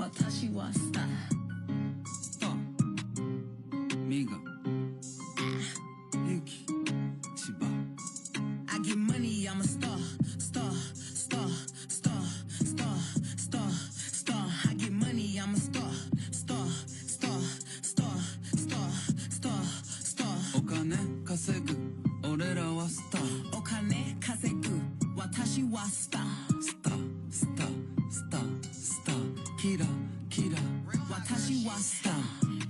私はスターミガユキ千葉 I get money, I'm a star, star, star, star, star, star, star. I get money, I'm a star, star, star, star, star, star, star. お金稼ぐ俺らはスターお金稼ぐ私はスタースタースタースタースターキラキラ私はスター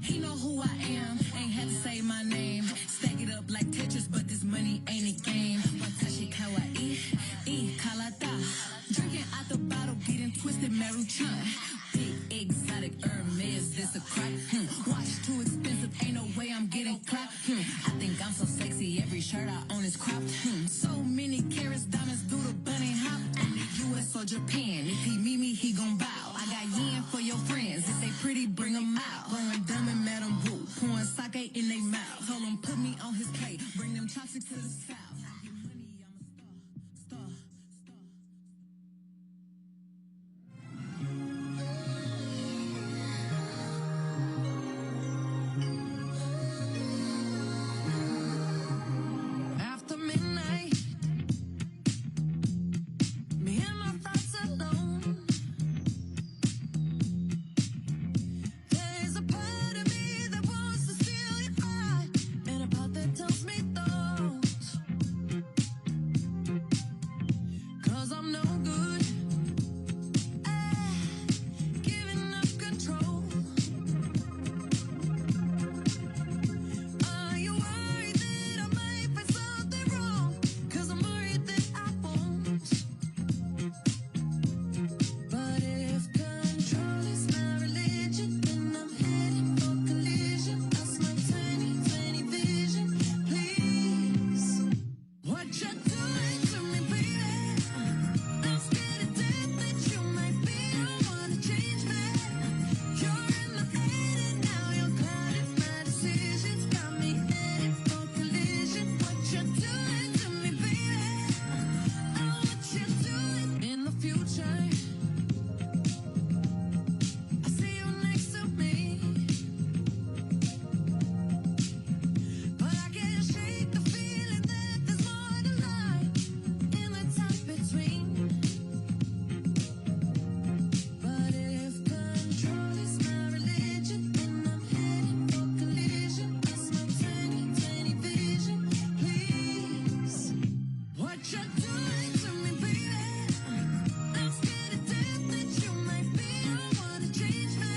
He know who I am, ain't had to say my name. Stack it up like Tetris, but this money ain't a game. Watashi kawaii, kalata. Drinking out the bottle, getting twisted, Maruchan. Big exotic Hermes, this a crack. Watch too expensive, ain't no way I'm getting clapped. I think I'm so sexy, every shirt I own is cropped. So many carats, diamonds do the bunny hop. In the US or Japan, if he meet me, he gon' bow. I got yen for your friends, if they pretty, bring them out. Going dumb and Madam Boo, pouring sake in they mouth. Told him put me on his plate, bring them chopsticks to the south. I get money, I'm a star, star, star. After midnight, me and my thoughts alone. There's a part of me that wants to steal your heart, and a part that tells me don't. 'Cause I'm no good at giving up control. Are you worried that I might find something wrong? 'Cause I'm worried that I won't. But if control is my religion, then I'm heading for collision. That's my 20/20 vision. Please, what you doing to me, baby? I'm scared to death that you might be the one to change me. You're in my head and now you're clouding my decisions. Got me heading for collision. What you doing to me, baby? Oh, what you doing in the future? I see you next to me, but I can't shake the feeling that there's more to life in the time between. But if control is my religion, then I'm heading for collision. That's my 20/20 vision. Please, what you doing to me, baby? I'm scared to death that you might be the one to change me.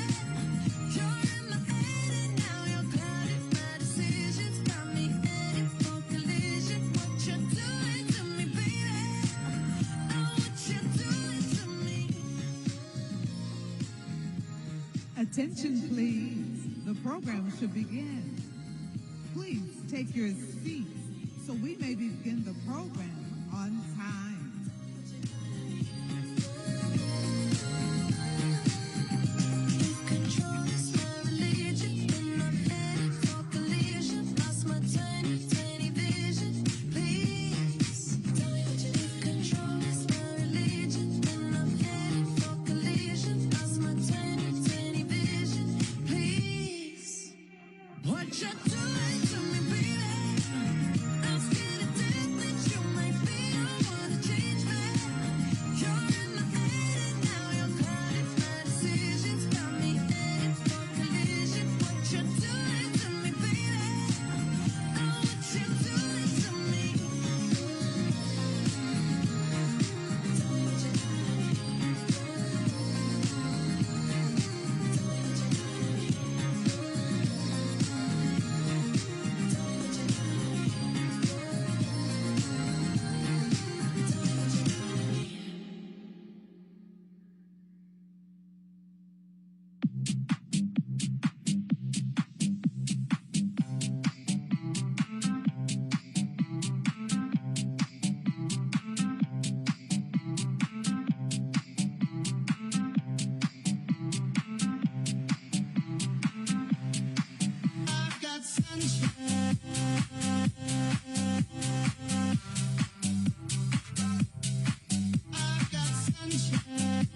You're in my head and now you're clouding my decisions. Got me heading for collision. What you doing to me, baby? Oh, what you doing to me? Attention, please. The program should begin. Please take your seats so we may begin the program on time. If control is my religion, then I'm heading for collision. Lost my 20/20 vision. Please, tell me what you do. If control is my religion, then I'm heading for collision. Lost my 20/20 vision. Please, what you doing to me, baby? I'm scared to death that you might be the one to change me. You're in my head and now you're clouding my decisions. Got me heading for collision. What you doing to me, baby? Oh, what you doing to me? Tell me what you doing. Tell me what you doing. Tell me what you doing. Tell me what you doing. I've got sunshine. I've got sunshine.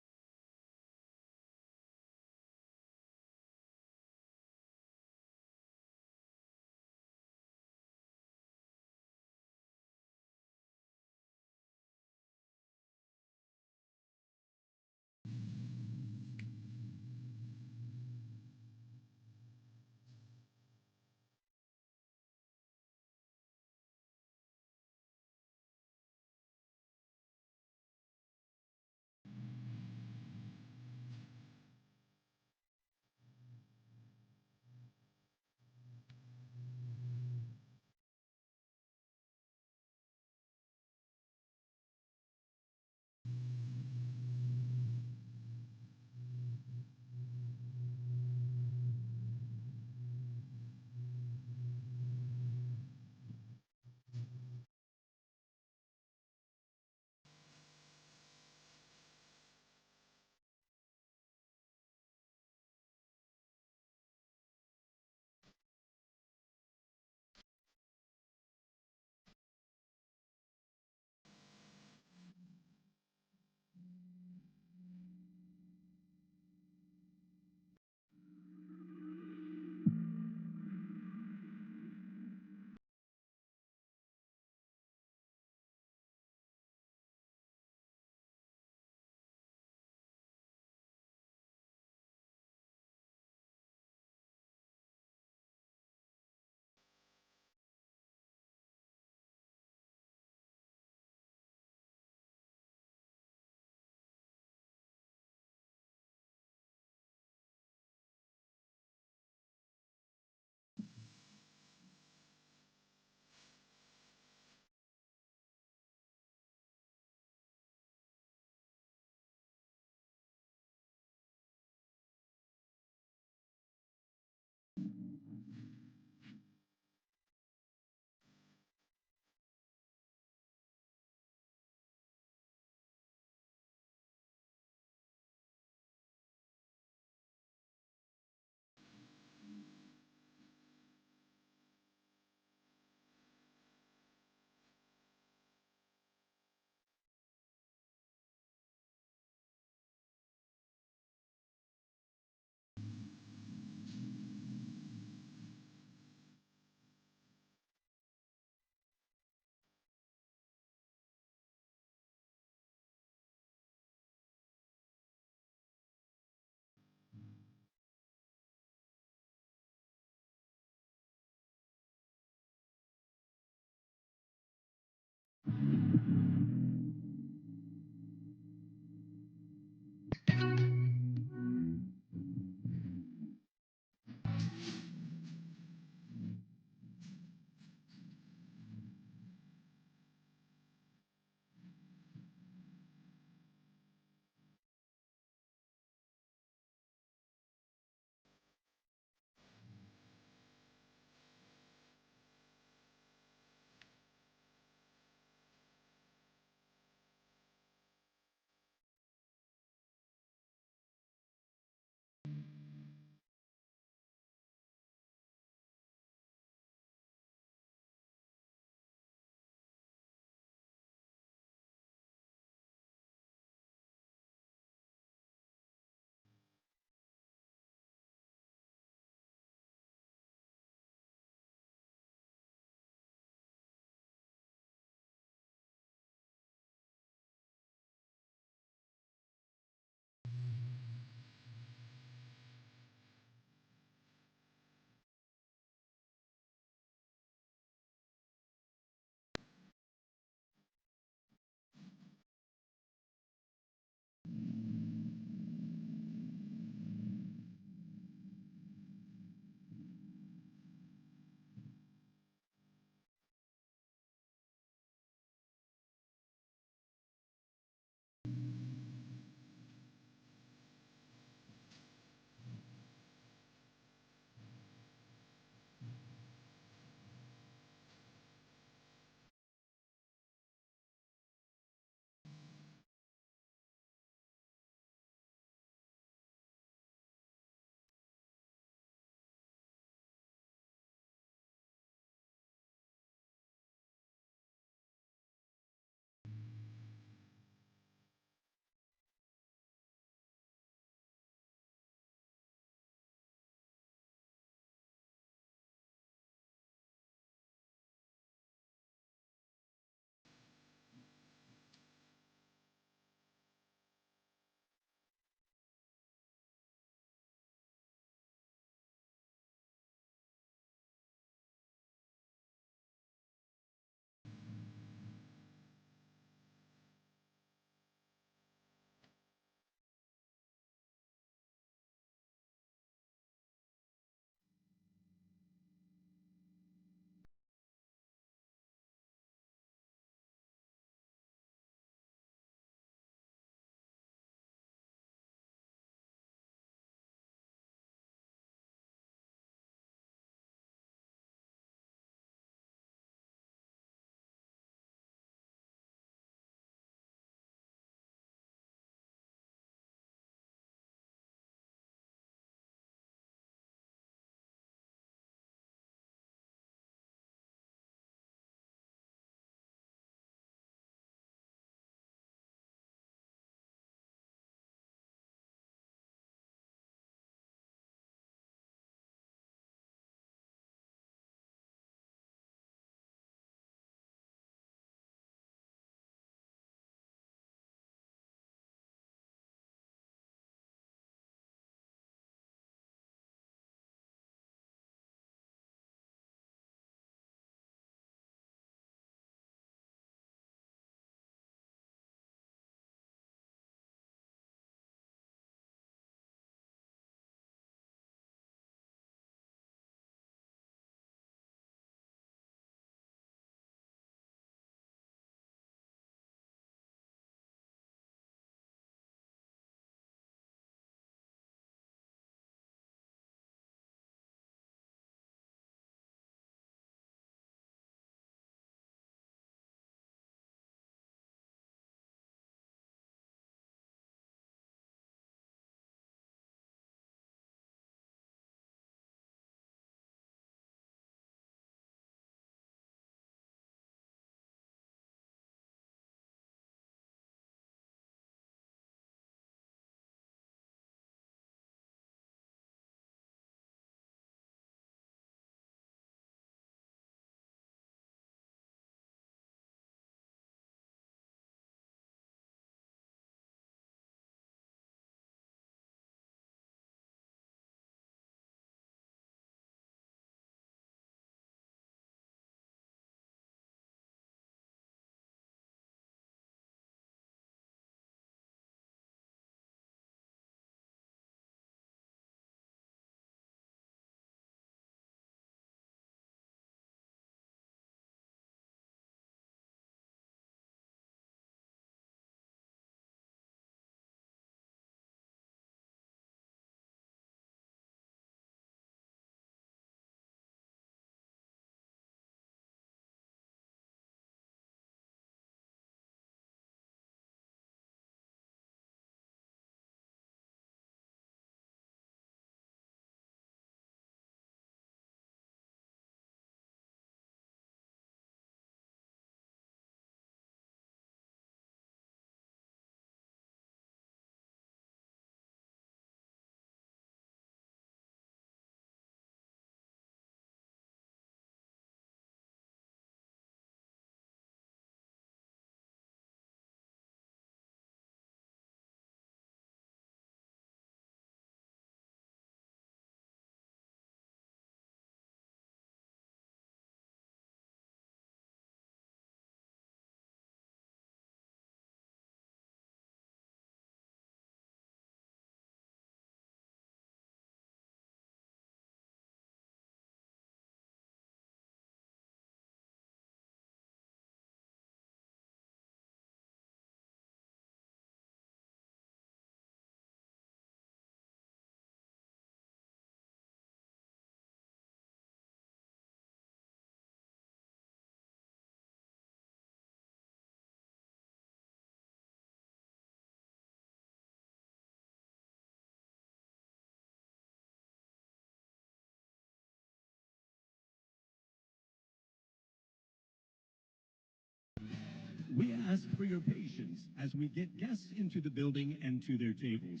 We ask for your patience as we get guests into the building and to their tables.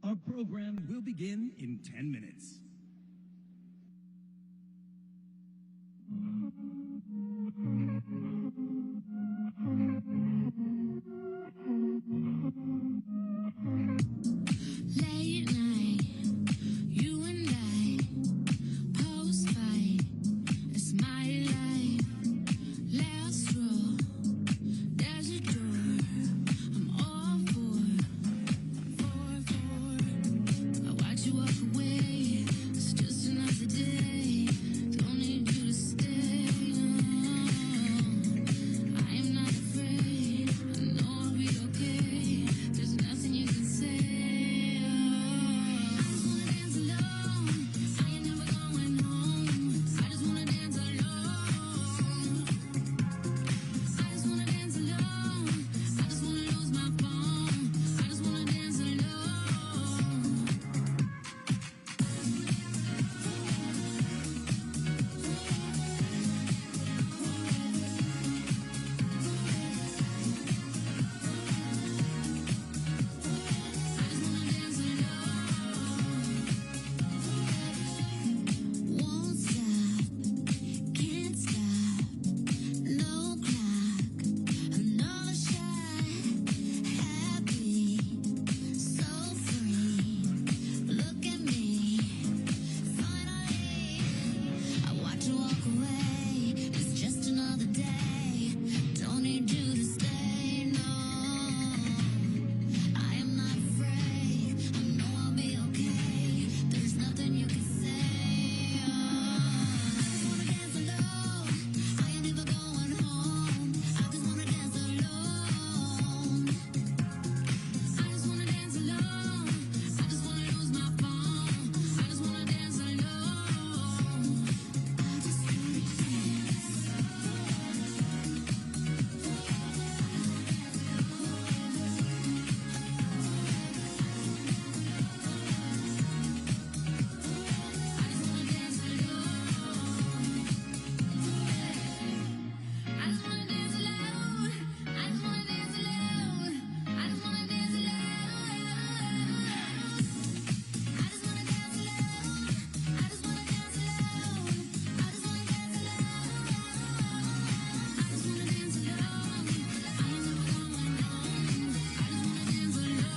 Our program will begin in 10 minutes. Late night, you and I, post-fight, it's my life. Last row, there's a door, I'm all for. I watch you walk away, it's just another day. Don't need you to stay, no. I am not afraid, I know I'll be okay. There's nothing you can say. I just wanna dance alone, I ain't never going home. I just wanna dance alone. I just wanna dance alone, I just wanna lose my phone. I just wanna dance alone. Won't stop, can't stop, no clock, another shot, happy, so free. Look at me, finally. I watch you walk away, it's just another day. Don't need you to stay, no. I am not afraid, I know I'll be okay. There's nothing you can say. I just wanna dance alone, I ain't never going home. I just wanna dance alone. I just wanna dance alone, I just wanna lose my phone. I just wanna dance alone. I just wanna dance alone. I just wanna dance alone. I just wanna dance alone. I just wanna dance alone. I just wanna dance alone. I just wanna dance alone. I just wanna dance alone. I just wanna dance alone. I ain't never going home. I just wanna dance alone.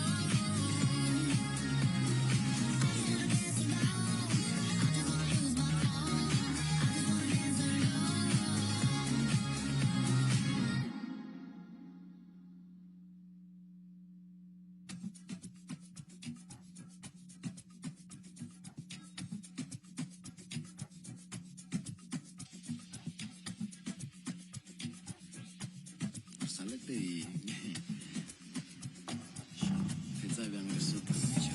I just wanna dance alone. I just wanna lose my phone. I just wanna dance alone. Salete y现在两个是等一下。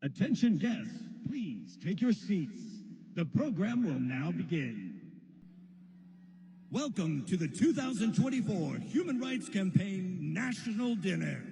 Attention guests, please take your seats. The program will now begin. Welcome to the 2024 Human Rights Campaign National Dinner.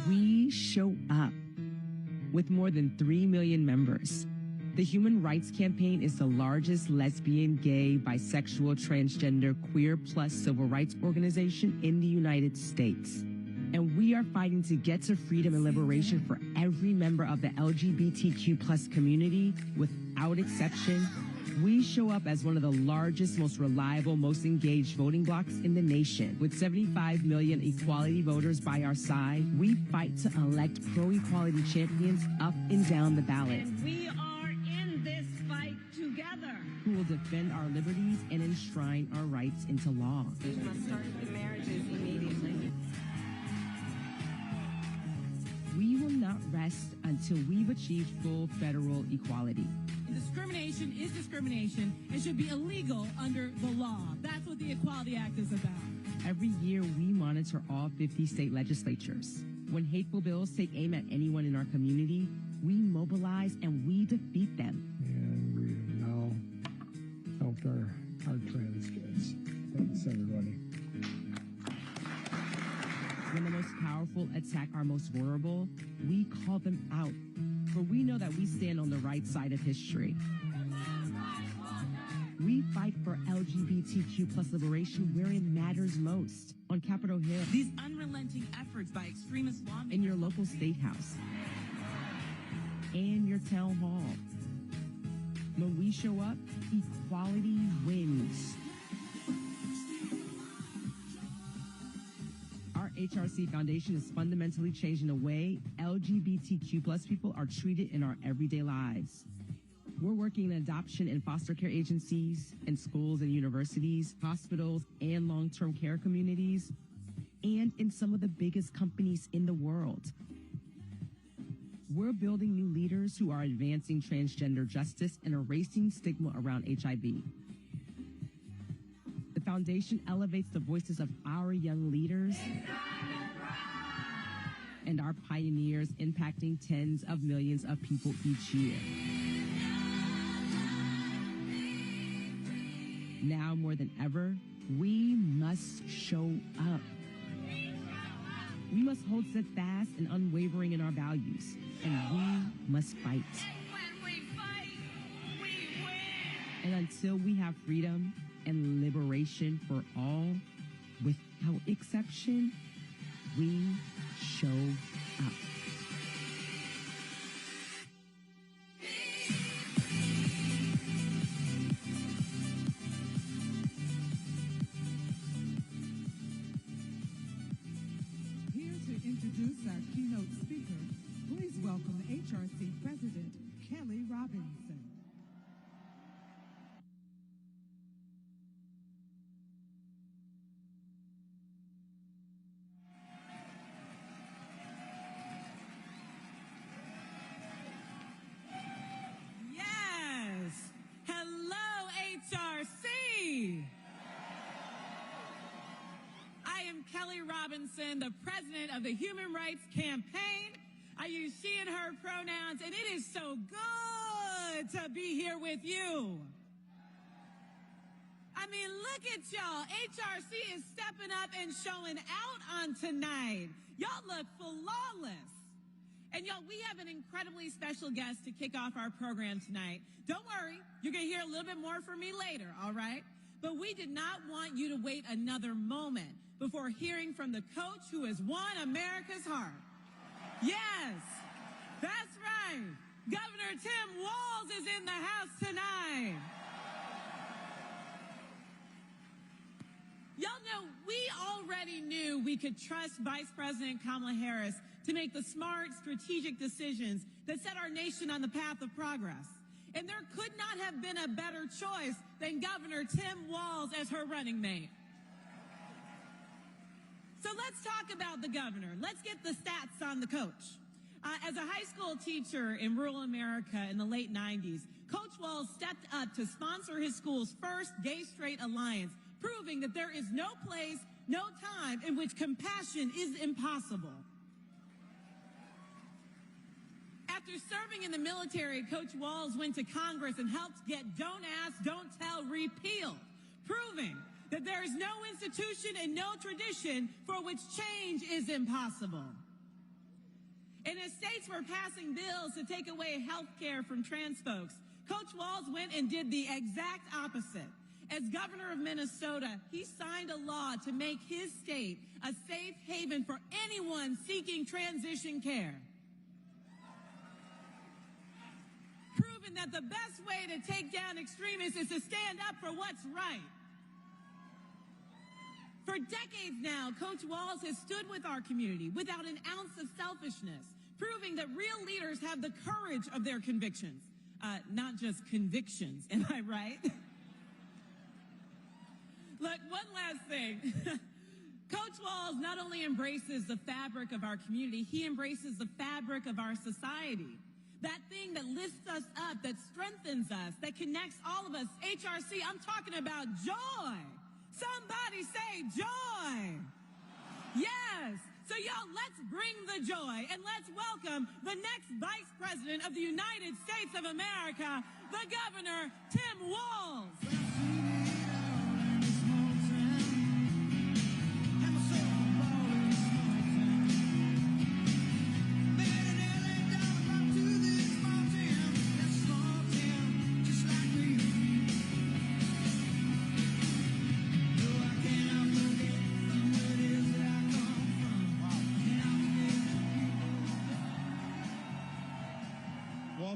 We show up with more than 3 million members. The Human Rights Campaign is the largest lesbian, gay, bisexual, transgender, queer plus civil rights organization in the United States. And we are fighting to get to freedom and liberation for every member of the LGBTQ plus community without exception. We show up as one of the largest, most reliable, most engaged voting blocs in the nation. With 75 million equality voters by our side, we fight to elect pro-equality champions up and down the ballot. And we are in this fight together. Who will defend our liberties and enshrine our rights into law. We must start the marriages immediately. We will not rest until we've achieved full federal equality. Discrimination is discrimination and should be illegal under the law. That's what the Equality Act is about. Every year, we monitor all 50 state legislatures. When hateful bills take aim at anyone in our community, we mobilize and we defeat them. And we have now helped our trans kids. Thanks, everybody. When the most powerful attack our most vulnerable, we call them out. For we know that we stand on the right side of history. We fight for LGBTQ plus liberation where it matters most. On Capitol Hill. These unrelenting efforts by extremist lawmakers. In your local state house. And your town hall. When we show up, equality wins. HRC Foundation is fundamentally changing the way LGBTQ plus people are treated in our everyday lives. We're working in adoption and foster care agencies, in schools and universities, hospitals and long-term care communities, and in some of the biggest companies in the world. We're building new leaders who are advancing transgender justice and erasing stigma around HIV. The foundation elevates the voices of our young leaders and our pioneers, impacting tens of millions of people each year. Now more than ever, we must show up. We must hold steadfast and unwavering in our values, and we must fight. And when we fight, we win. And until we have freedom and liberation for all, without exception, we show up. Here to introduce our keynote speaker, please welcome HRC President Kelly Robinson. Kelly Robinson, the president of the Human Rights Campaign. I use she and her pronouns, and it is so good to be here with you. I mean, look at y'all. HRC is stepping up and showing out on tonight. Y'all look flawless. And y'all, we have an incredibly special guest to kick off our program tonight. Don't worry, you're going to hear a little bit more from me later, all right? But we did not want you to wait another moment before hearing from the coach who has won America's heart. Yes, that's right. Governor Tim Walz is in the house tonight. Y'all know we already knew we could trust Vice President Kamala Harris to make the smart, strategic decisions that set our nation on the path of progress. And there could not have been a better choice than Governor Tim Walz as her running mate. So let's talk about the governor. Let's get the stats on the coach. As a high school teacher in rural America in the late 90s, Coach Walz stepped up to sponsor his school's first gay-straight alliance, proving that there is no place, no time in which compassion is impossible. After serving in the military, Coach Walz went to Congress and helped get Don't Ask, Don't Tell repealed, proving that there is no institution and no tradition for which change is impossible. And as states were passing bills to take away health care from trans folks, Coach Walz went and did the exact opposite. As governor of Minnesota, he signed a law to make his state a safe haven for anyone seeking transition care. Proving that the best way to take down extremists is to stand up for what's right. For decades now, Coach Walz has stood with our community without an ounce of selfishness, proving that real leaders have the courage of their convictions, not just convictions. Am I right? Look, one last thing. Coach Walz not only embraces the fabric of our community, he embraces the fabric of our society. That thing that lifts us up, that strengthens us, that connects all of us. HRC, I'm talking about joy. Somebody say joy. Yes. So y'all, let's bring the joy and let's welcome the next Vice President of the United States of America, the Governor, Tim Walz.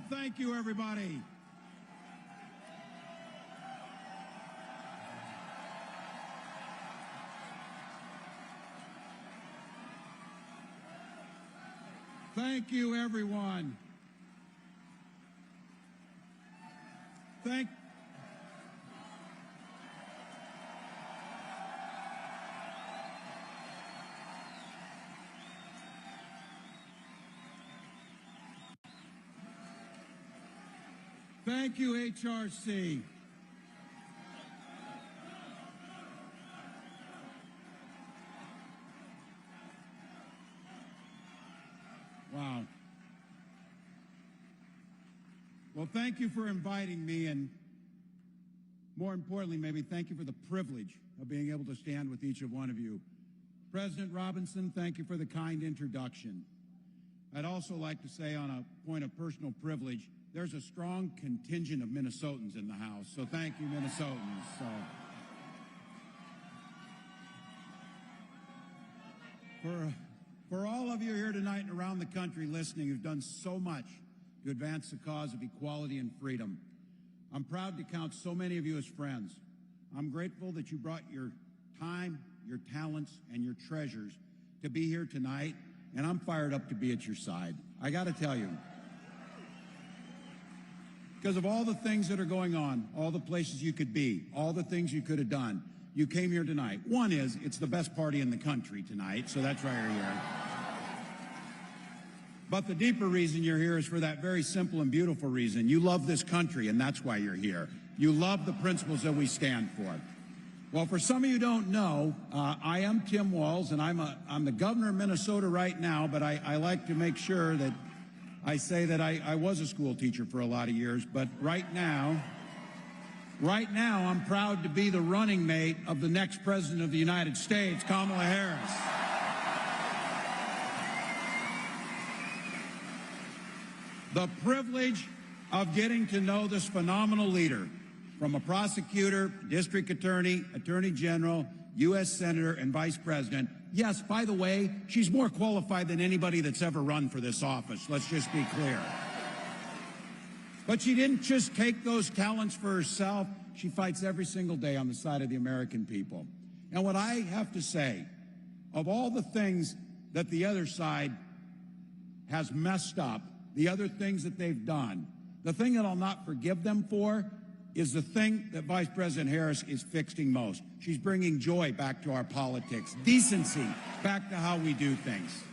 Thank you, everybody. Thank you, everyone. Thank you, HRC. Wow. Well, thank you for inviting me, and more importantly, maybe thank you for the privilege of being able to stand with each of one of you. President Robinson, thank you for the kind introduction. I'd also like to say, on a point of personal privilege, there's a strong contingent of Minnesotans in the House, so thank you, Minnesotans. For all of you here tonight and around the country listening who've done so much to advance the cause of equality and freedom, I'm proud to count so many of you as friends. I'm grateful that you brought your time, your talents, and your treasures to be here tonight, and I'm fired up to be at your side. I got to tell you, because of all the things that are going on, all the places you could be, all the things you could have done, you came here tonight. One is, it's the best party in the country tonight, so that's why you're here. But the deeper reason you're here is for that very simple and beautiful reason. You love this country, and that's why you're here. You love the principles that we stand for. Well, for some of you who don't know, I am Tim Walz, and I'm the governor of Minnesota right now, but I like to make sure that I say that I was a school teacher for a lot of years, but right now I'm proud to be the running mate of the next president of the United States, Kamala Harris. The privilege of getting to know this phenomenal leader, from a prosecutor, district attorney, attorney general, U.S. senator, and vice president. Yes, by the way, she's more qualified than anybody that's ever run for this office. Let's just be clear. But she didn't just take those talents for herself. She fights every single day on the side of the American people. And what I have to say, of all the things that the other side has messed up, the other things that they've done, The thing that I'll not forgive them for is the thing that Vice President Harris is fixing most. She's bringing joy back to our politics, decency back to how we do things.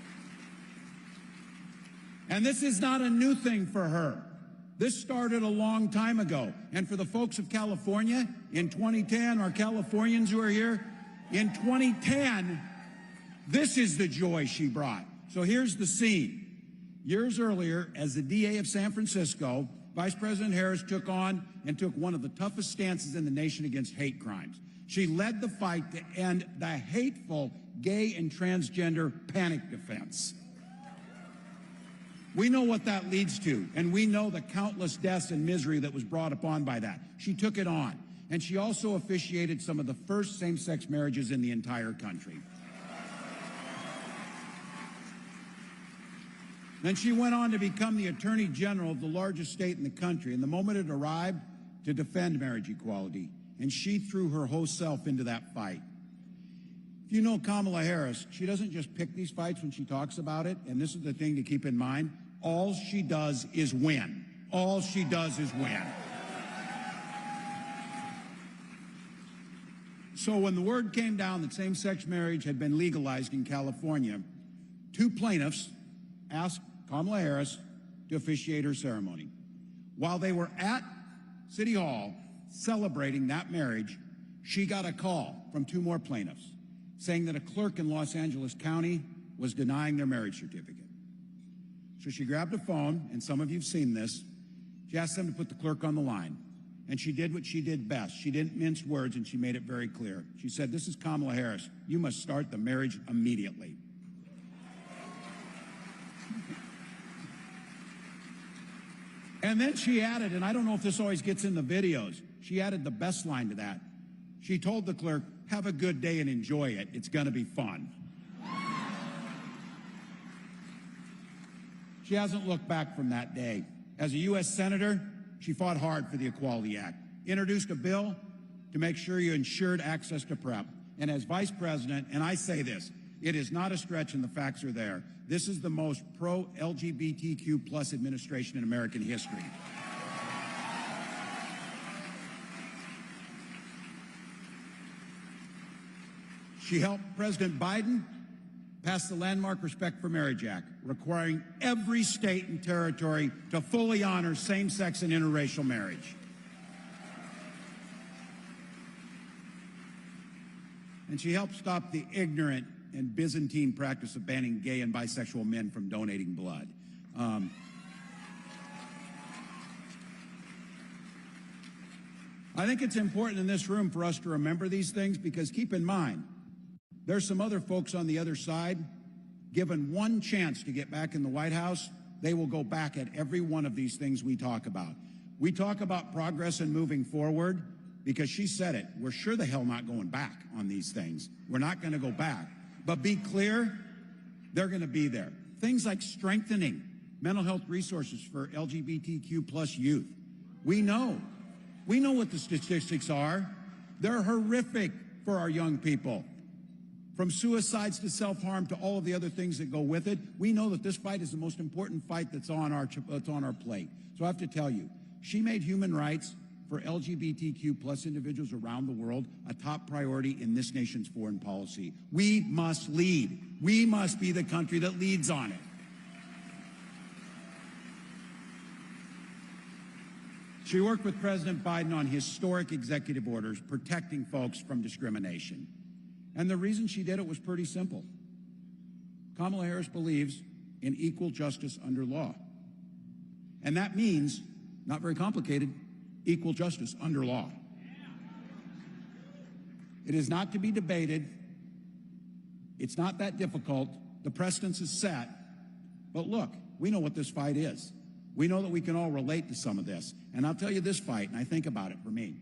And this is not a new thing for her. This started a long time ago. And for the folks of California, in 2010, our Californians who are here, in 2010, this is the joy she brought. So here's the scene. Years earlier, as the DA of San Francisco, Vice President Harris took on and took one of the toughest stances in the nation against hate crimes. She led the fight to end the hateful gay and transgender panic defense. We know what that leads to, and we know the countless deaths and misery that was brought upon by that. She took it on, and she also officiated some of the first same-sex marriages in the entire country. Then she went on to become the Attorney General of the largest state in the country, and the moment it arrived to defend marriage equality, and she threw her whole self into that fight. If you know Kamala Harris, she doesn't just pick these fights when she talks about it, and this is the thing to keep in mind. All she does is win. All she does is win. So when the word came down that same-sex marriage had been legalized in California, two plaintiffs asked Kamala Harris to officiate her ceremony. While they were at City Hall celebrating that marriage, she got a call from two more plaintiffs saying that a clerk in Los Angeles County was denying their marriage certificate. So she grabbed a phone, and some of you have seen this. She asked them to put the clerk on the line, and she did what she did best. She didn't mince words, and she made it very clear. She said, "This is Kamala Harris. You must start the marriage immediately." And then she added, and I don't know if this always gets in the videos, she added the best line to that. She told the clerk, "Have a good day and enjoy it. It's going to be fun." She hasn't looked back from that day. As a U.S. Senator, she fought hard for the Equality Act, introduced a bill to make sure you ensured access to PrEP. And as Vice President, and I say this, it is not a stretch and the facts are there, this is the most pro-LGBTQ plus administration in American history. She helped President Biden pass the landmark Respect for Marriage Act, requiring every state and territory to fully honor same-sex and interracial marriage. And she helped stop the ignorant and Byzantine practice of banning gay and bisexual men from donating blood. I think it's important in this room for us to remember these things because keep in mind, there's some other folks on the other side, given one chance to get back in the White House, they will go back at every one of these things we talk about. We talk about progress and moving forward because she said it. We're sure the hell not going back on these things. We're not going to go back. But be clear, they're going to be there. Things like strengthening mental health resources for LGBTQ plus youth. We know what the statistics are. They're horrific for our young people. From suicides to self-harm to all of the other things that go with it, we know that this fight is the most important fight that's on our plate. So I have to tell you, she made human rights for LGBTQ plus individuals around the world a top priority in this nation's foreign policy. We must lead. We must be the country that leads on it. She worked with President Biden on historic executive orders protecting folks from discrimination. And the reason she did it was pretty simple. Kamala Harris believes in equal justice under law. And that means, not very complicated, equal justice under law. It is not to be debated. It's not that difficult. The precedence is set. But look, we know what this fight is. We know that we can all relate to some of this. And I'll tell you this fight, and I think about it for me.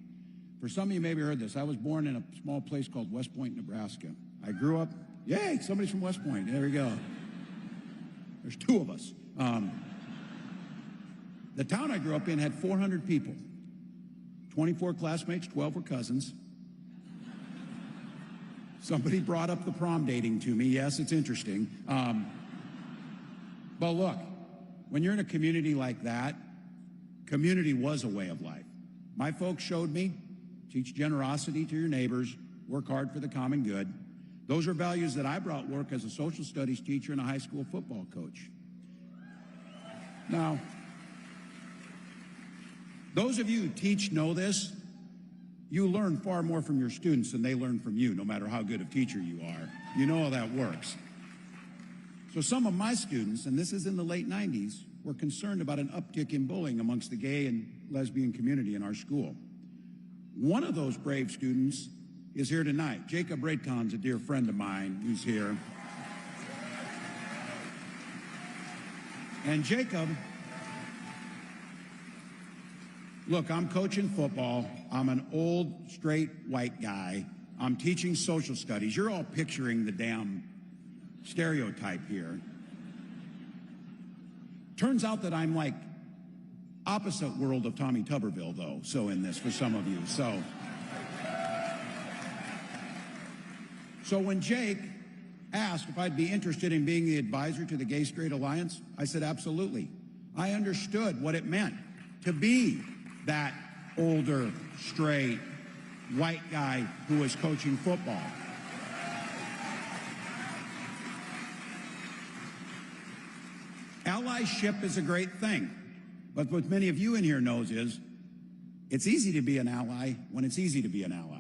For some of you maybe heard this. I was born in a small place called West Point, Nebraska. I grew up, yay, somebody's from West Point. There we go. There's two of us. The town I grew up in had 400 people. 24 classmates, 12 were cousins. Somebody brought up the prom dating to me. Yes, it's interesting. But look, when you're in a community like that, Community was a way of life. My folks showed me, teach generosity to your neighbors, work hard for the common good. Those are values that I brought work as a social studies teacher and a high school football coach. Now, those of you who teach know this. You learn far more from your students than they learn from you, no matter how good of a teacher you are. You know how that works. So some of my students, and this is in the late 90s, were concerned about an uptick in bullying amongst the gay and lesbian community in our school. One of those brave students is here tonight. Jacob Rayton's a dear friend of mine who's here. And Jacob, look, I'm coaching football. I'm an old, straight, white guy. I'm teaching social studies. You're all picturing the damn stereotype here. Turns out that I'm like opposite world of Tommy Tuberville, though, so in this for some of you. So when Jake asked if I'd be interested in being the advisor to the Gay Straight Alliance, I said absolutely. I understood what it meant to be that older, straight, white guy who was coaching football. Allyship is a great thing, but what many of you in here knows is it's easy to be an ally when it's easy to be an ally.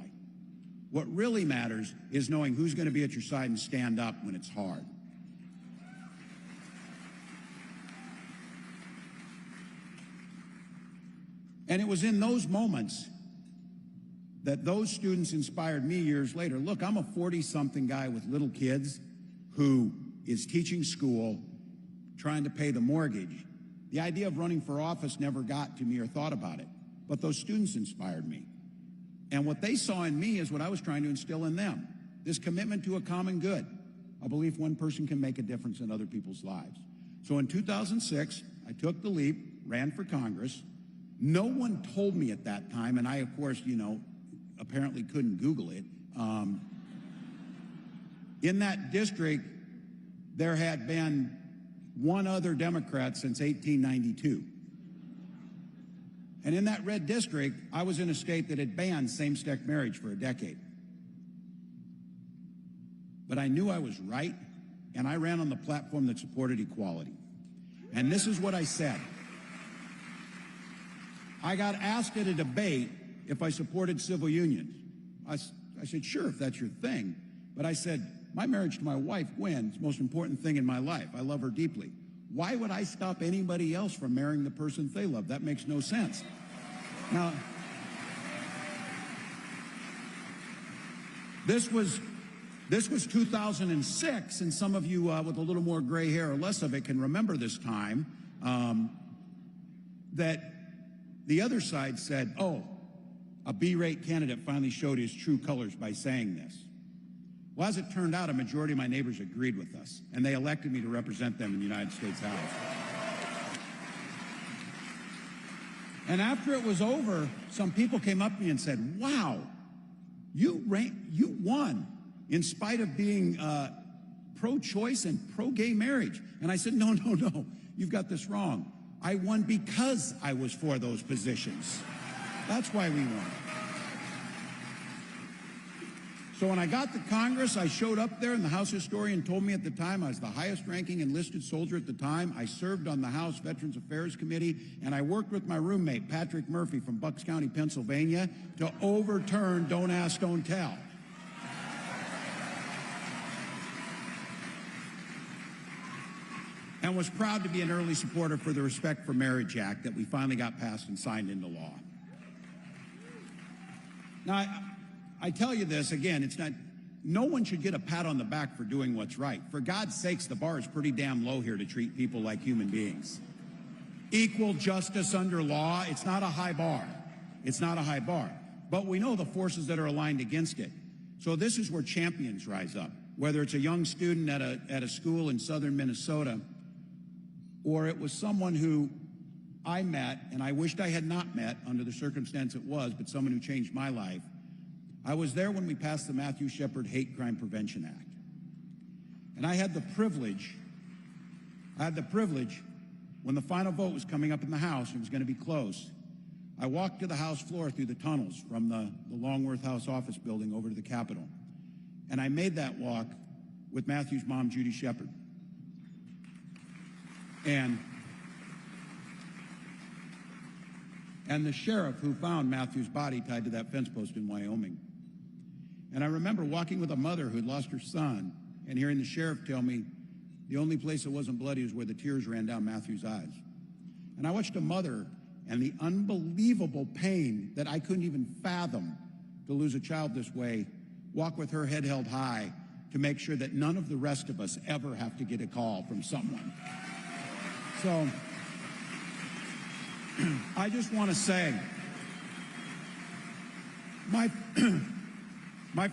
What really matters is knowing who's going to be at your side and stand up when it's hard. And it was in those moments that those students inspired me years later. Look, I'm a 40-something guy with little kids who is teaching school, trying to pay the mortgage. The idea of running for office never got to me or thought about it, but those students inspired me. And what they saw in me is what I was trying to instill in them, this commitment to a common good, a belief one person can make a difference in other people's lives. So in 2006, I took the leap, ran for Congress. No one told me at that time, and I, of course, apparently couldn't Google it. In that district, there had been one other Democrat since 1892. And in that red district, I was in a state that had banned same-sex marriage for a decade. But I knew I was right, and I ran on the platform that supported equality. And this is what I said. I got asked at a debate if I supported civil unions. I said, sure, if that's your thing. But I said, my marriage to my wife, Gwen, is the most important thing in my life. I love her deeply. Why would I stop anybody else from marrying the person they love? That makes no sense. Now, this was 2006, and some of you with a little more gray hair or less of it can remember this time that the other side said, oh, a B-rate candidate finally showed his true colors by saying this. Well, as it turned out, a majority of my neighbors agreed with us, and they elected me to represent them in the United States House. And after it was over, some people came up to me and said, wow, you won in spite of being pro-choice and pro-gay marriage. And I said, no, you've got this wrong. I won because I was for those positions. That's why we won. So when I got to Congress, I showed up there, and the House historian told me at the time I was the highest-ranking enlisted soldier at the time. I served on the House Veterans Affairs Committee, and I worked with my roommate, Patrick Murphy from Bucks County, Pennsylvania, to overturn Don't Ask, Don't Tell. And was proud to be an early supporter for the Respect for Marriage Act that we finally got passed and signed into law. Now, I tell you this, again, no one should get a pat on the back for doing what's right. For God's sakes, the bar is pretty damn low here to treat people like human beings. Equal justice under law, it's not a high bar. It's not a high bar. But we know the forces that are aligned against it. So this is where champions rise up, whether it's a young student at a school in southern Minnesota, or it was someone who I met, and I wished I had not met under the circumstance it was, but someone who changed my life. I was there when we passed the Matthew Shepard Hate Crime Prevention Act. And I had the privilege when the final vote was coming up in the House, it was going to be close, I walked to the House floor through the tunnels from the Longworth House office building over to the Capitol. And I made that walk with Matthew's mom, Judy Shepard. And the sheriff who found Matthew's body tied to that fence post in Wyoming. And I remember walking with a mother who had lost her son and hearing the sheriff tell me the only place that wasn't bloody was where the tears ran down Matthew's eyes. And I watched a mother and the unbelievable pain that I couldn't even fathom to lose a child this way, walk with her head held high to make sure that none of the rest of us ever have to get a call from someone. So I just want to say, my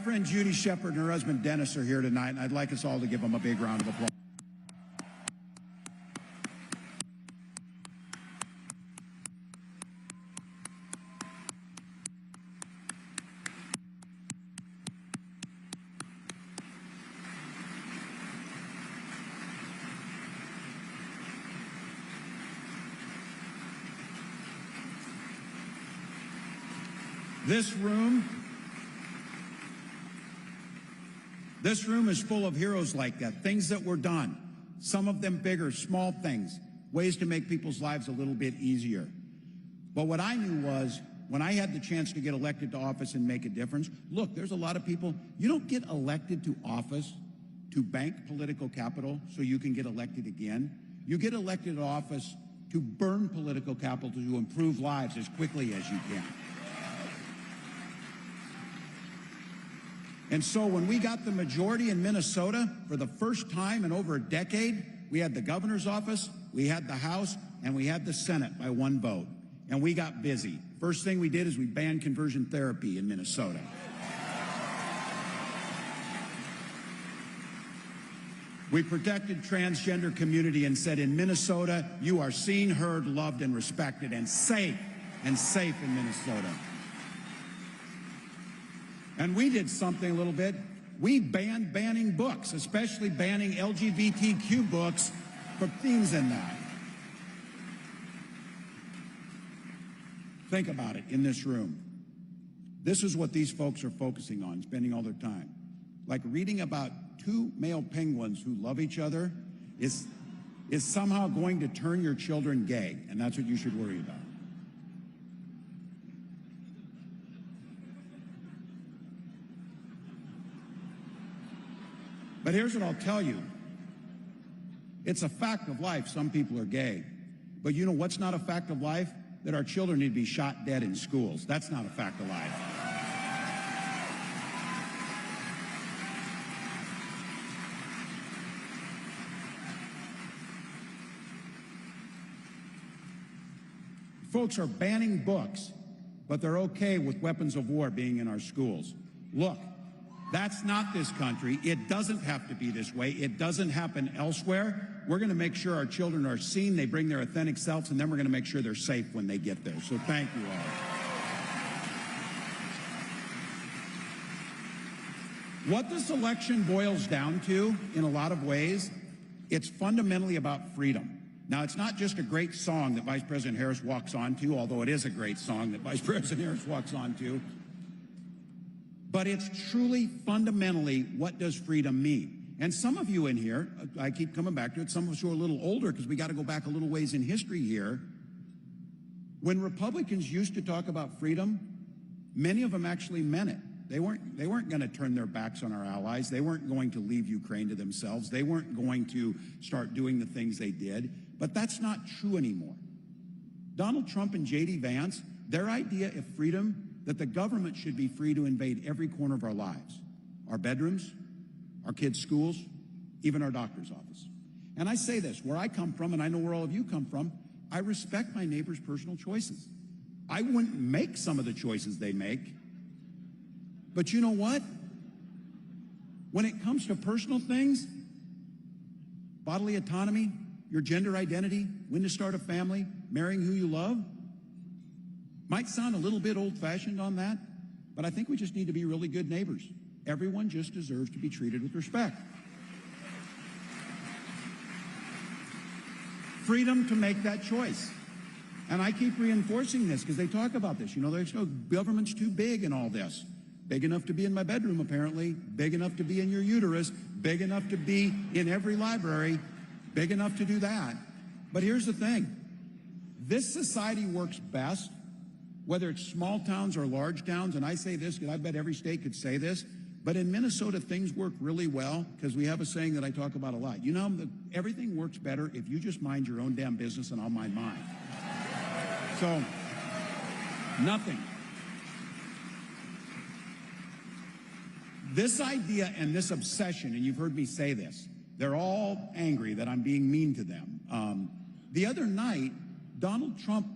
friend Judy Shepard and her husband Dennis are here tonight, and I'd like us all to give them a big round of applause. This room is full of heroes like that, things that were done, some of them bigger, small things, ways to make people's lives a little bit easier. But what I knew was, when I had the chance to get elected to office and make a difference, look, there's a lot of people, you don't get elected to office to bank political capital so you can get elected again. You get elected to office to burn political capital to improve lives as quickly as you can. And so when we got the majority in Minnesota, for the first time in over a decade, we had the governor's office, we had the House, and we had the Senate by one vote. And we got busy. First thing we did is we banned conversion therapy in Minnesota. We protected transgender community and said, in Minnesota, you are seen, heard, loved, and respected, and safe in Minnesota. And we did something a little bit. We banned banning books, especially banning LGBTQ books for themes in that. Think about it in this room. This is what these folks are focusing on, spending all their time. Like reading about two male penguins who love each other is somehow going to turn your children gay, and that's what you should worry about. But here's what I'll tell you. It's a fact of life. Some people are gay. But you know what's not a fact of life? That our children need to be shot dead in schools. That's not a fact of life. Folks are banning books, but they're okay with weapons of war being in our schools. Look. That's not this country. It doesn't have to be this way. It doesn't happen elsewhere. We're going to make sure our children are seen, they bring their authentic selves, and then we're going to make sure they're safe when they get there. So thank you all. What this election boils down to, in a lot of ways, it's fundamentally about freedom. Now, it's not just a great song that Vice President Harris walks onto, although it is a great song that Vice President Harris walks onto. But it's truly, fundamentally, what does freedom mean? And some of you in here, I keep coming back to it, some of us who are a little older, because we got to go back a little ways in history here. When Republicans used to talk about freedom, many of them actually meant it. They weren't going to turn their backs on our allies. They weren't going to leave Ukraine to themselves. They weren't going to start doing the things they did. But that's not true anymore. Donald Trump and J.D. Vance, their idea of freedom, that the government should be free to invade every corner of our lives, our bedrooms, our kids' schools, even our doctor's office. And I say this, where I come from, and I know where all of you come from, I respect my neighbor's personal choices. I wouldn't make some of the choices they make. But you know what? When it comes to personal things, bodily autonomy, your gender identity, when to start a family, marrying who you love, might sound a little bit old-fashioned on that, but I think we just need to be really good neighbors. Everyone just deserves to be treated with respect. freedom to make that choice. And I keep reinforcing this because they talk about this. You know, there's no government's too big in all this. Big enough to be in my bedroom, apparently. Big enough to be in your uterus. Big enough to be in every library. Big enough to do that. But here's the thing. This society works best, whether it's small towns or large towns, and I say this because I bet every state could say this, but in Minnesota, things work really well because we have a saying that I talk about a lot. You know, everything works better if you just mind your own damn business and I'll mind mine. So, nothing. This idea and this obsession, and you've heard me say this, they're all angry that I'm being mean to them. The other night, Donald Trump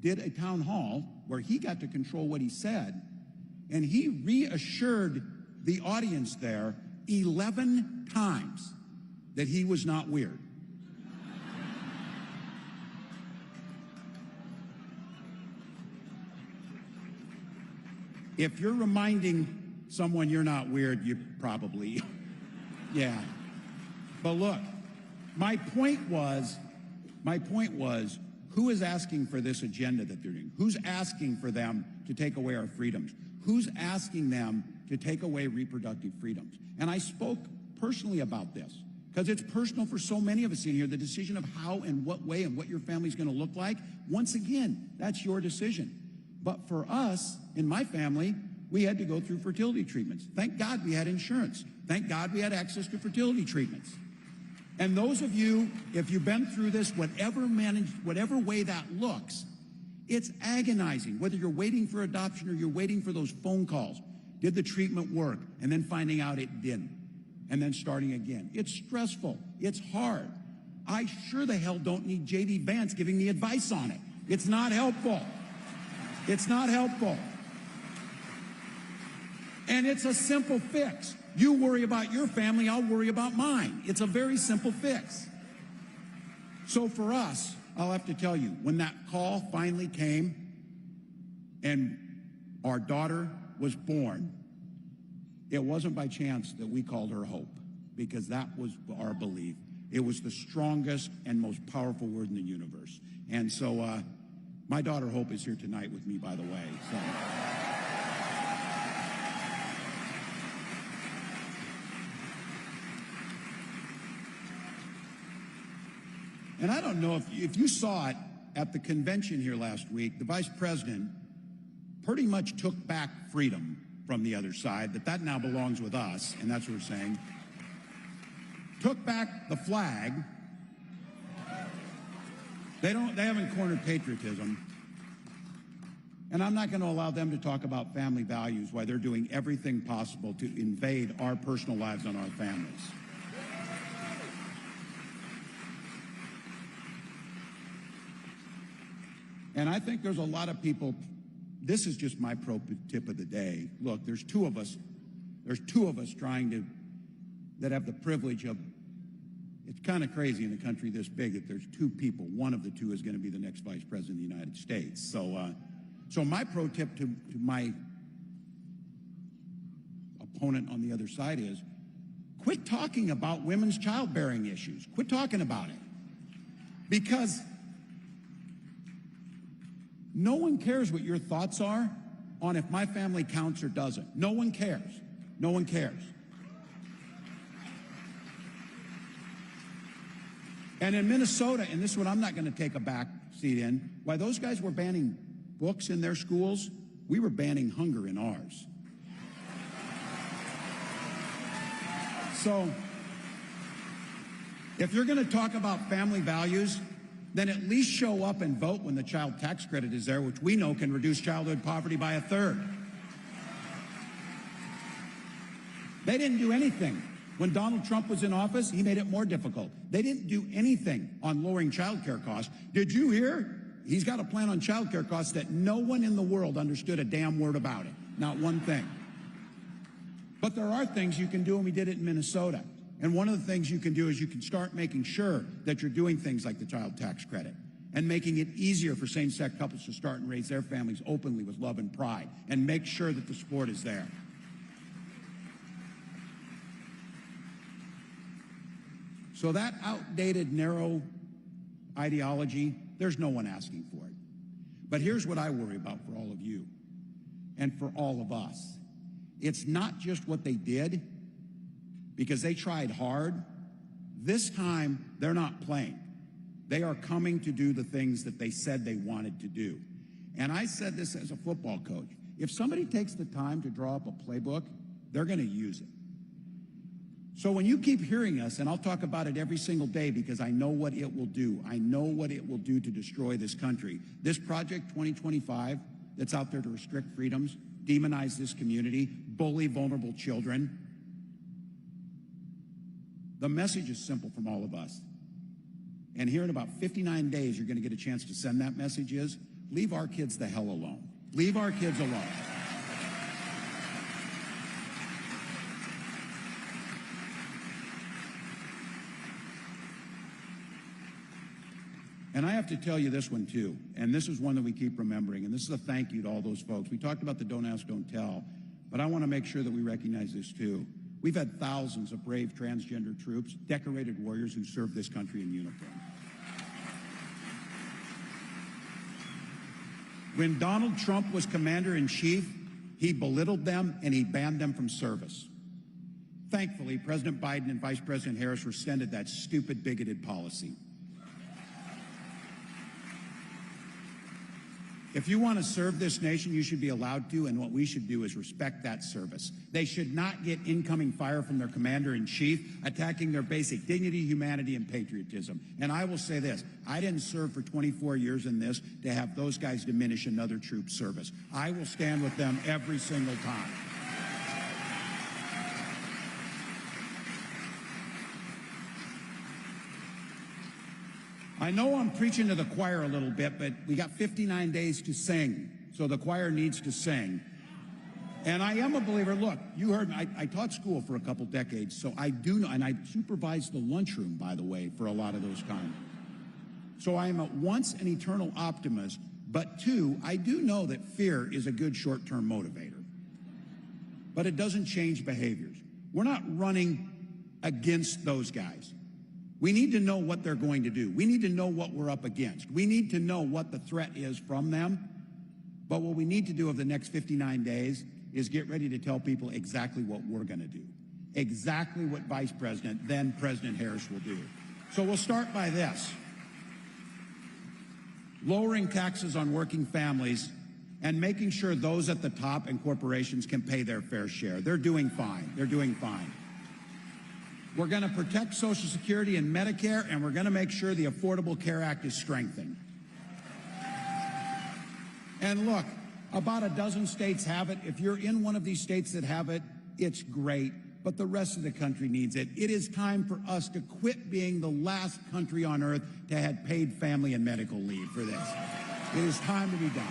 did a town hall where he got to control what he said, and he reassured the audience there 11 times that he was not weird. If you're reminding someone you're not weird, you probably, yeah. But look, my point was, who is asking for this agenda that they're doing? Who's asking for them to take away our freedoms? Who's asking them to take away reproductive freedoms? And I spoke personally about this because it's personal for so many of us in here, the decision of how and what way and what your family's going to look like. Once again, that's your decision. But for us, in my family, we had to go through fertility treatments. Thank God we had insurance. Thank God we had access to fertility treatments. And those of you, if you've been through this, whatever way that looks, it's agonizing, whether you're waiting for adoption or you're waiting for those phone calls. Did the treatment work? And then finding out it didn't. And then starting again. It's stressful. It's hard. I sure the hell don't need J.D. Vance giving me advice on it. It's not helpful. It's not helpful. And it's a simple fix. You worry about your family, I'll worry about mine. It's a very simple fix. So for us, I'll have to tell you, when that call finally came and our daughter was born, it wasn't by chance that we called her Hope, because that was our belief. It was the strongest and most powerful word in the universe. And so my daughter Hope is here tonight with me, by the way. So. And I don't know if you saw it at the convention here last week, the vice president pretty much took back freedom from the other side, that now belongs with us, and that's what we're saying. Took back the flag. They haven't cornered patriotism. And I'm not going to allow them to talk about family values while they're doing everything possible to invade our personal lives and our families. And I think there's a lot of people, this is just my pro tip of the day. Look, there's two of us that have the privilege of, it's kind of crazy in a country this big that there's two people. One of the two is going to be the next vice president of the United States. So my pro tip to my opponent on the other side is, quit talking about women's childbearing issues. Quit talking about it. Because no one cares what your thoughts are on if my family counts or doesn't. No one cares. No one cares. And in Minnesota, and this is what I'm not going to take a back seat in, while those guys were banning books in their schools, we were banning hunger in ours. So, if you're going to talk about family values, then at least show up and vote when the child tax credit is there, which we know can reduce childhood poverty by 1/3. They didn't do anything. When Donald Trump was in office, he made it more difficult. They didn't do anything on lowering child care costs. Did you hear? He's got a plan on child care costs that no one in the world understood a damn word about it. Not one thing. But there are things you can do, and we did it in Minnesota. And one of the things you can do is you can start making sure that you're doing things like the child tax credit and making it easier for same-sex couples to start and raise their families openly with love and pride, and make sure that the support is there. So that outdated, narrow ideology, there's no one asking for it. But here's what I worry about for all of you and for all of us. It's not just what they did, because they tried hard. This time, they're not playing. They are coming to do the things that they said they wanted to do. And I said this as a football coach. If somebody takes the time to draw up a playbook, they're going to use it. So when you keep hearing us, and I'll talk about it every single day because I know what it will do. I know what it will do to destroy this country. This Project 2025 that's out there to restrict freedoms, demonize this community, bully vulnerable children. The message is simple from all of us. And here in about 59 days, you're going to get a chance to send that message is, leave our kids the hell alone. Leave our kids alone. And I have to tell you this one too, and this is one that we keep remembering, and this is a thank you to all those folks. We talked about the don't ask, don't tell, but I want to make sure that we recognize this too. We've had thousands of brave transgender troops, decorated warriors who serve this country in uniform. When Donald Trump was commander-in-chief, he belittled them and he banned them from service. Thankfully, President Biden and Vice President Harris rescinded that stupid, bigoted policy. If you want to serve this nation, you should be allowed to, and what we should do is respect that service. They should not get incoming fire from their commander-in-chief, attacking their basic dignity, humanity, and patriotism. And I will say this, I didn't serve for 24 years in this to have those guys diminish another troop's service. I will stand with them every single time. I know I'm preaching to the choir a little bit, but we got 59 days to sing, so the choir needs to sing. And I am a believer. Look, you heard me. I taught school for a couple decades, so I do know, and I supervised the lunchroom, by the way, for a lot of those kind. So I am at once an eternal optimist, but two, I do know that fear is a good short-term motivator. But it doesn't change behaviors. We're not running against those guys. We need to know what they're going to do. We need to know what we're up against. We need to know what the threat is from them. But what we need to do over the next 59 days is get ready to tell people exactly what we're going to do, exactly what Vice President, then President Harris will do. So we'll start by this. Lowering taxes on working families and making sure those at the top and corporations can pay their fair share. They're doing fine. They're doing fine. We're going to protect Social Security and Medicare, and we're going to make sure the Affordable Care Act is strengthened. And look, about a dozen states have it. If you're in one of these states that have it, it's great, but the rest of the country needs it. It is time for us to quit being the last country on earth to have paid family and medical leave for this. It is time to be done.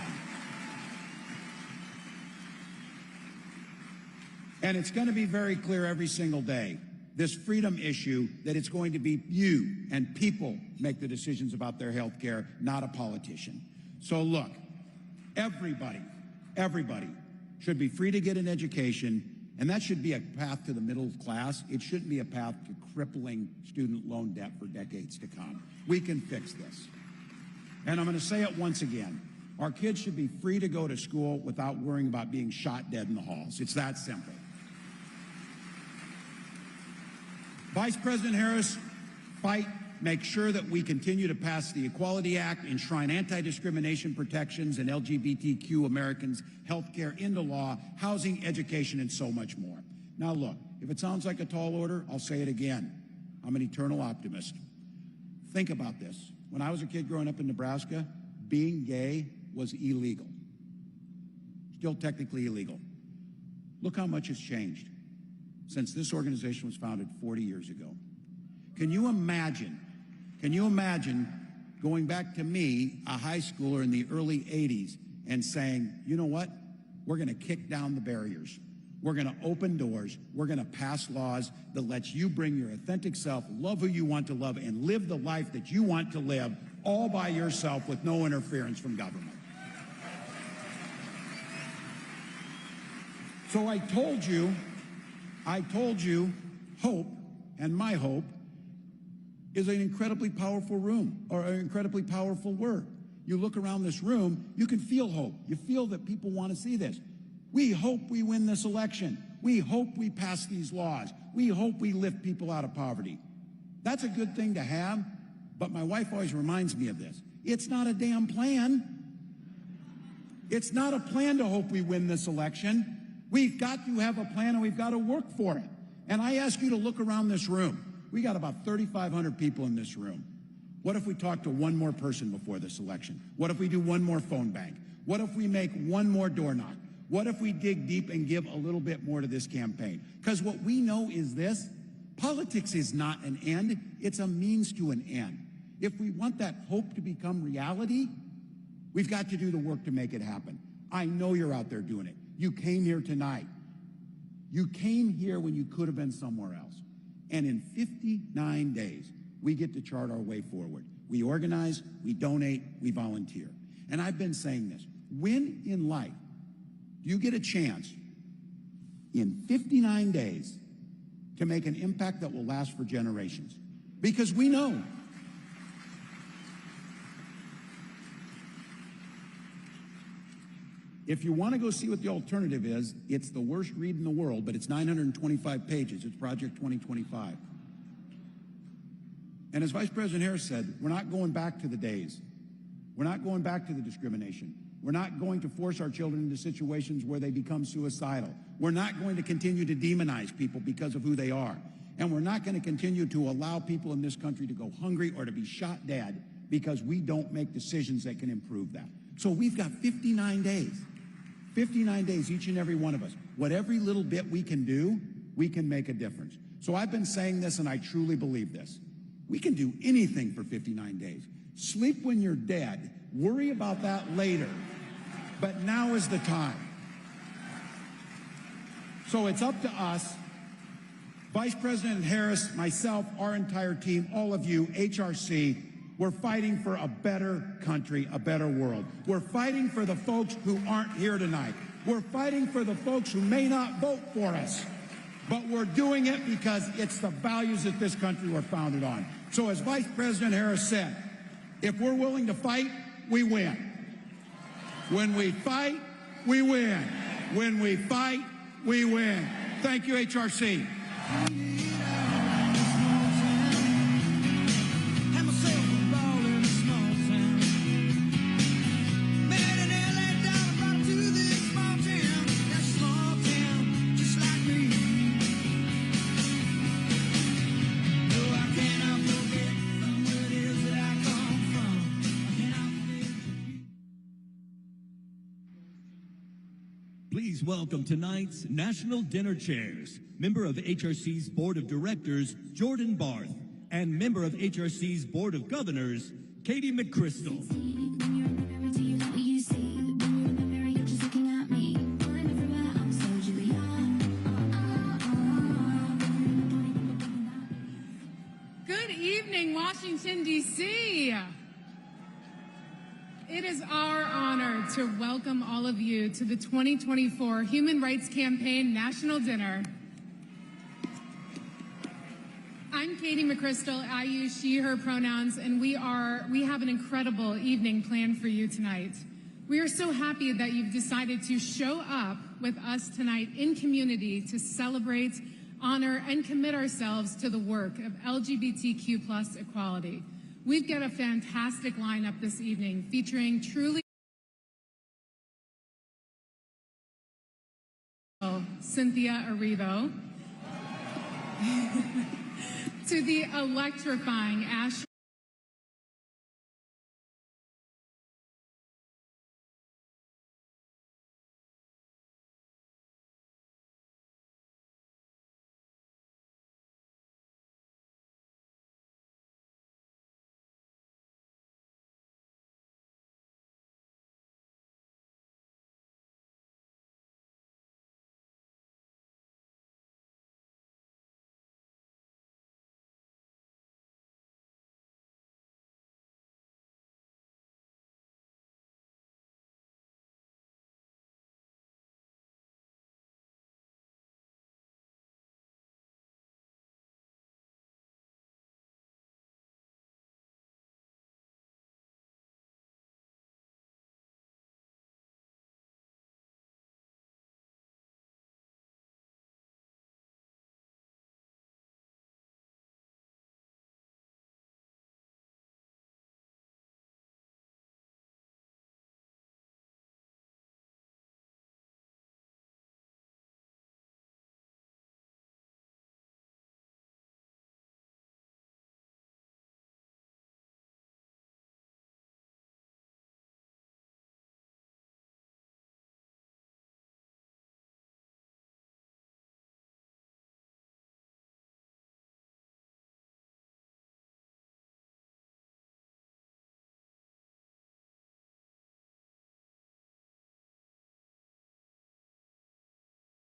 And it's going to be very clear every single day, this freedom issue, that it's going to be you and people make the decisions about their health care, not a politician. So look, everybody should be free to get an education, and that should be a path to the middle class. It shouldn't be a path to crippling student loan debt for decades to come. We can fix this. And I'm going to say it once again. Our kids should be free to go to school without worrying about being shot dead in the halls. It's that simple. Vice President Harris, fight, make sure that we continue to pass the Equality Act, enshrine anti-discrimination protections and LGBTQ Americans' health care into law, housing, education, and so much more. Now look, if it sounds like a tall order, I'll say it again. I'm an eternal optimist. Think about this. When I was a kid growing up in Nebraska, being gay was illegal. Still technically illegal. Look how much has changed since this organization was founded 40 years ago. Can you imagine going back to me, a high schooler in the early 80s, and saying, you know what? We're going to kick down the barriers. We're going to open doors. We're going to pass laws that lets you bring your authentic self, love who you want to love, and live the life that you want to live all by yourself with no interference from government. So I told you, hope, and my hope is an incredibly powerful room, or an incredibly powerful word. You look around this room, you can feel hope. You feel that people want to see this. We hope we win this election. We hope we pass these laws. We hope we lift people out of poverty. That's a good thing to have, but my wife always reminds me of this. It's not a damn plan. It's not a plan to hope we win this election. We've got to have a plan and we've got to work for it. And I ask you to look around this room. We got about 3,500 people in this room. What if we talk to one more person before this election? What if we do one more phone bank? What if we make one more door knock? What if we dig deep and give a little bit more to this campaign? Because what we know is this: politics is not an end, it's a means to an end. If we want that hope to become reality, we've got to do the work to make it happen. I know you're out there doing it. You came here tonight. You came here when you could have been somewhere else. And in 59 days, we get to chart our way forward. We organize, we donate, we volunteer. And I've been saying this: when in life do you get a chance in 59 days to make an impact that will last for generations? Because we know if you want to go see what the alternative is, it's the worst read in the world, but it's 925 pages. It's Project 2025. And as Vice President Harris said, we're not going back to the days. We're not going back to the discrimination. We're not going to force our children into situations where they become suicidal. We're not going to continue to demonize people because of who they are. And we're not going to continue to allow people in this country to go hungry or to be shot dead because we don't make decisions that can improve that. So we've got 59 days. 59 days, each and every one of us. What every little bit we can do, we can make a difference. So I've been saying this, and I truly believe this. We can do anything for 59 days. Sleep when you're dead. Worry about that later. But now is the time. So it's up to us, Vice President Harris, myself, our entire team, all of you, HRC. We're fighting for a better country, a better world. We're fighting for the folks who aren't here tonight. We're fighting for the folks who may not vote for us. But we're doing it because it's the values that this country were founded on. So as Vice President Harris said, if we're willing to fight, we win. When we fight, we win. When we fight, we win. Thank you, HRC. Please welcome tonight's National Dinner Chairs, member of HRC's Board of Directors, Jordan Barth, and member of HRC's Board of Governors, Katie McChrystal. Good evening, Washington, D.C. It is our honor to welcome all of you to the 2024 Human Rights Campaign National Dinner. I'm Katie McChrystal. I use she, her pronouns, and we have an incredible evening planned for you tonight. We are so happy that you've decided to show up with us tonight in community to celebrate, honor, and commit ourselves to the work of LGBTQ+ equality. We've got a fantastic lineup this evening featuring truly Cynthia Erivo, to the electrifying Ash